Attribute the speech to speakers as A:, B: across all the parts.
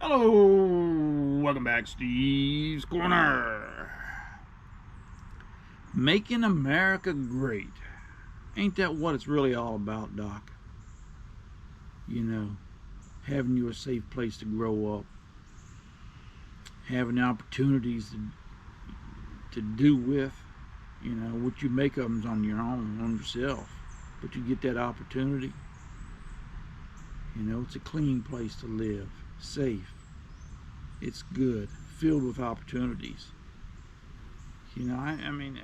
A: Hello, welcome back, Steve's Corner. Making America great. Ain't that what it's really all about, Doc? You know, having you a safe place to grow up, having opportunities to do with, what you make of them's on your own, on yourself. But you get that opportunity. It's a clean place to live, safe. It's good, filled with opportunities. I mean,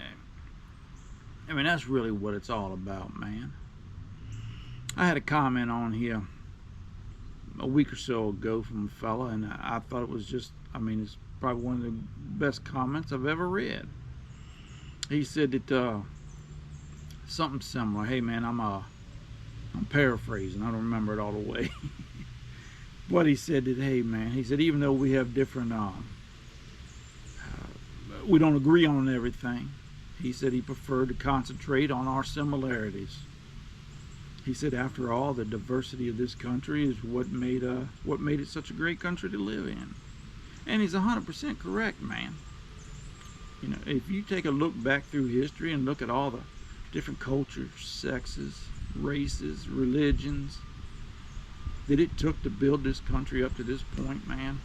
A: that's really what it's all about, man. I had a comment on here a week or so ago from a fella, and I thought it was it's probably one of the best comments I've ever read. He said that something similar. Hey, man, I'm paraphrasing. I don't remember it all the way. But he said that, hey, man, he said, even though we have different, we don't agree on everything, he said he preferred to concentrate on our similarities. He said, after all, the diversity of this country is what made it such a great country to live in. And he's 100% correct, man. If you take a look back through history and look at all the different cultures, sexes, races, religions that it took to build this country up to this point, man,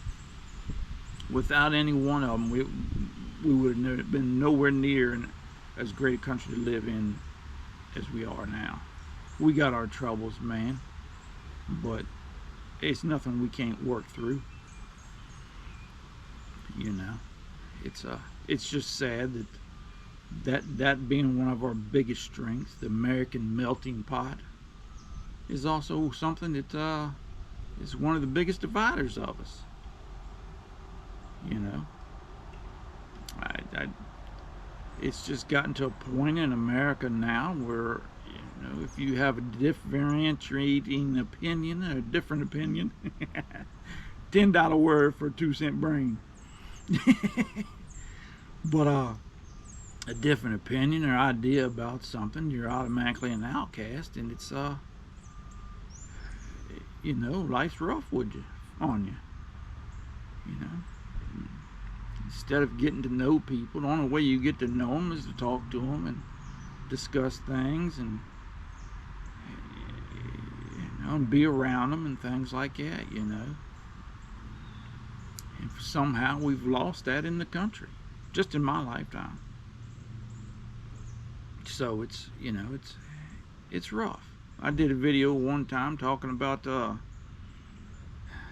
A: without any one of them, we would have been nowhere near as great a country to live in as we are now. We got our troubles, man, but it's nothing we can't work through. It's just sad that being one of our biggest strengths, the American melting pot, is also something that is one of the biggest dividers of us. It's just gotten to a point in America now where, if you have a differentiating opinion, a different opinion, $10 word for a 2-cent brain. But a different opinion or idea about something, you're automatically an outcast, and it's life's rough on you. Instead of getting to know people, the only way you get to know them is to talk to them and discuss things and and be around them and things like that. And somehow we've lost that in the country, just in my lifetime. So it's rough. I did a video one time talking about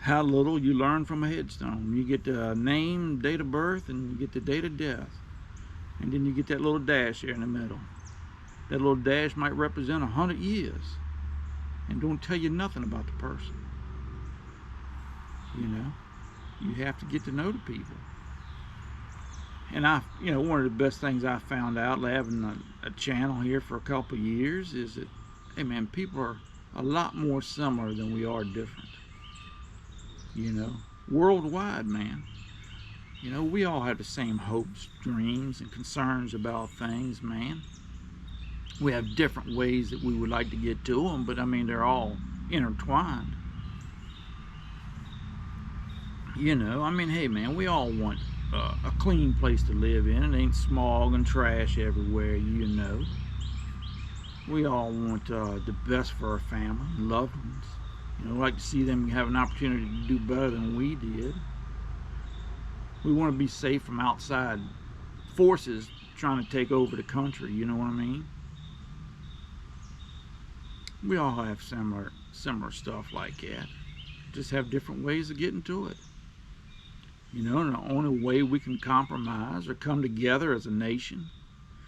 A: how little you learn from a headstone. You get the name, date of birth, and you get the date of death. And then you get that little dash there in the middle. That little dash might represent 100 years and don't tell you nothing about the person. You have to get to know the people. And one of the best things I found out having a channel here for a couple of years is that, hey man, people are a lot more similar than we are different. Worldwide, man. We all have the same hopes, dreams, and concerns about things, man. We have different ways that we would like to get to them, but they're all intertwined. Hey man, we all want a clean place to live in. It ain't smog and trash everywhere, We all want the best for our family and loved ones. Like to see them have an opportunity to do better than we did. We want to be safe from outside forces trying to take over the country, you know what I mean? We all have similar stuff like that. Just have different ways of getting to it. And the only way we can compromise or come together as a nation,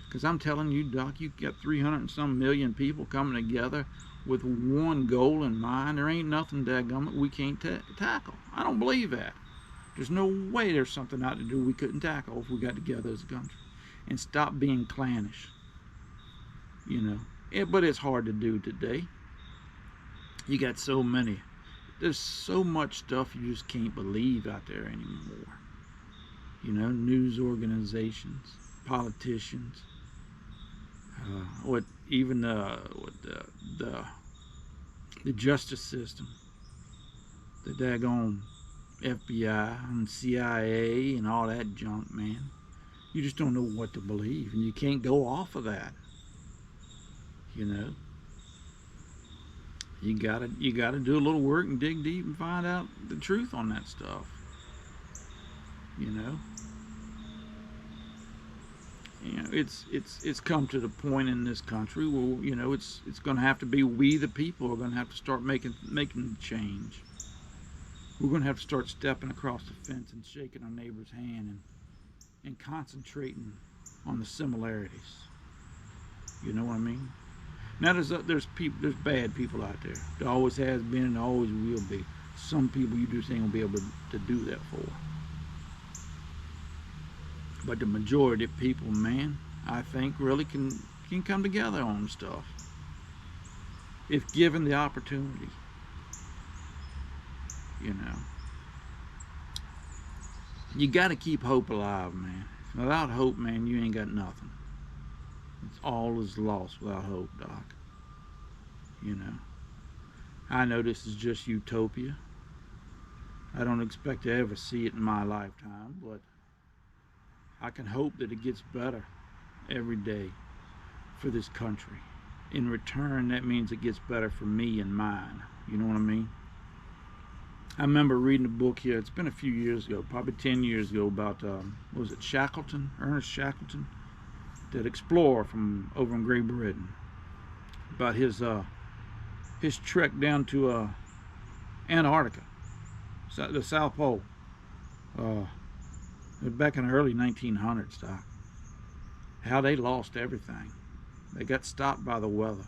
A: because I'm telling you, Doc, you've got 300 and some million people coming together with one goal in mind. There ain't nothing, dadgummit, we can't tackle. I don't believe that. There's no way there's something out to do we couldn't tackle if we got together as a country and stop being clannish. But it's hard to do today. You got there's so much stuff you just can't believe out there anymore. News organizations, politicians, even the justice system, the daggone FBI and CIA and all that junk, man. You just don't know what to believe, and you can't go off of that. You know, you gotta do a little work and dig deep and find out the truth on that stuff. You know, it's come to the point in this country where it's going to have to be we the people are going to have to start making the change. We're going to have to start stepping across the fence and shaking our neighbor's hand and concentrating on the similarities. You know what I mean? Now there's bad people out there. There always has been and always will be. Some people you just ain't gonna be able to do that for. But the majority of people, man, I think really can come together on stuff if given the opportunity. You know, you got to keep hope alive, man. Without hope, man, you ain't got nothing. It's all is lost without hope, Doc. You know, I know this is just utopia. I don't expect to ever see it in my lifetime, but I can hope that it gets better every day for this country. In return, that means it gets better for me and mine. You know what I mean? I remember reading a book here, it's been a few years ago, probably 10 years ago, about, what was it, Ernest Shackleton, that explorer from over in Great Britain, about his trek down to Antarctica, the South Pole, back in the early 1900s, Doc. How they lost everything. They got stopped by the weather.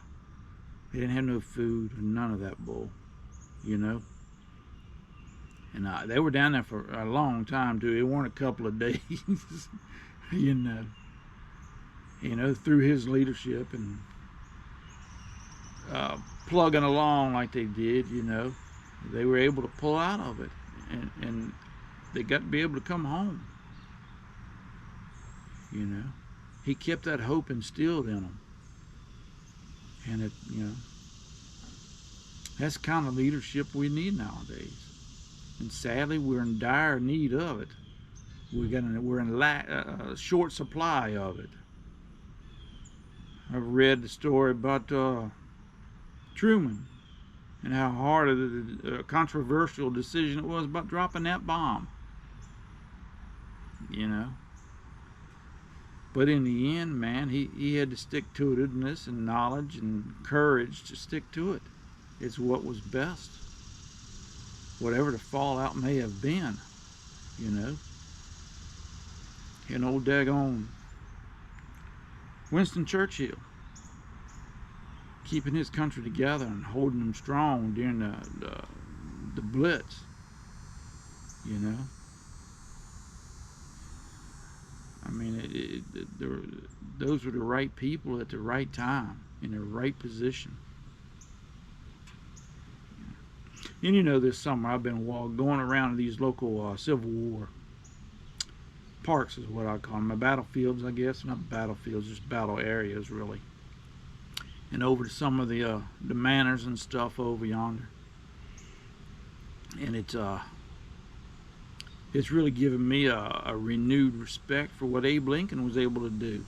A: They didn't have no food or none of that bull, you know. And they were down there for a long time too. It weren't a couple of days, you know. Through his leadership and plugging along like they did, they were able to pull out of it, and they got to be able to come home. He kept that hope instilled in them, and that's the kind of leadership we need nowadays. And sadly, we're in dire need of it. We're in short supply of it. I've read the story about Truman and how hard a controversial decision it was about dropping that bomb. But in the end, man, he had to stick to it, and knowledge and courage to stick to it. It's what was best. Whatever the fallout may have been, And old daggone Winston Churchill, keeping his country together and holding them strong during the Blitz, I mean, those were the right people at the right time, in the right position. And this summer I've been going around to these local Civil War parks, is what I call them. Battlefields, I guess. Not battlefields, just battle areas, really. And over to some of the manors and stuff over yonder. And it's really given me a renewed respect for what Abe Lincoln was able to do.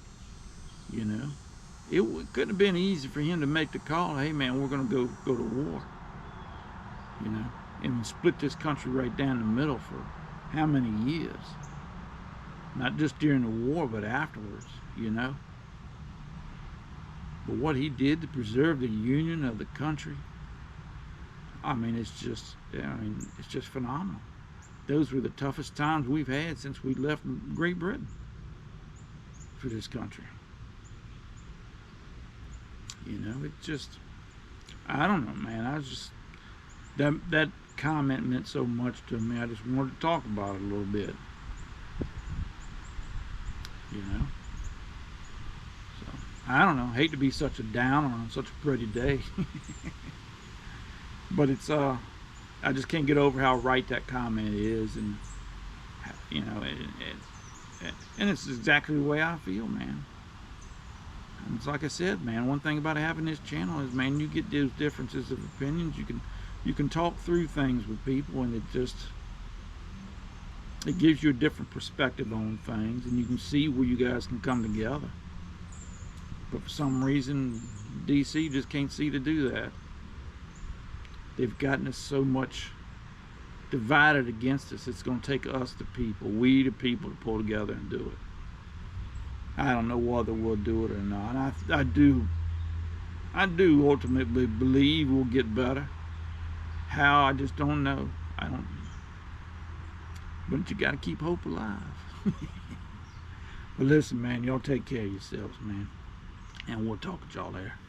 A: It couldn't have been easy for him to make the call, hey man, we're going to go to war. And split this country right down the middle for how many years? Not just during the war, but afterwards, But what he did to preserve the union of the country, I mean, it's just phenomenal. Those were the toughest times we've had since we left Great Britain for this country. It just, I don't know, man. That comment meant so much to me. I just wanted to talk about it a little bit. So, I don't know. I hate to be such a downer on such a pretty day. But it's, I just can't get over how right that comment is. And, and it's exactly the way I feel, man. And it's like I said, man, one thing about having this channel is, man, you get those differences of opinions. You can talk through things with people, and It gives you a different perspective on things, and you can see where you guys can come together. But for some reason, DC just can't see to do that. They've gotten us so much divided against us. It's going to take us, the people, we the people, to pull together and do it. I don't know whether we'll do it or not. I do ultimately believe we'll get better. How, I just don't know. I don't. But you got to keep hope alive. But listen, man, y'all take care of yourselves, man. And we'll talk to y'all there.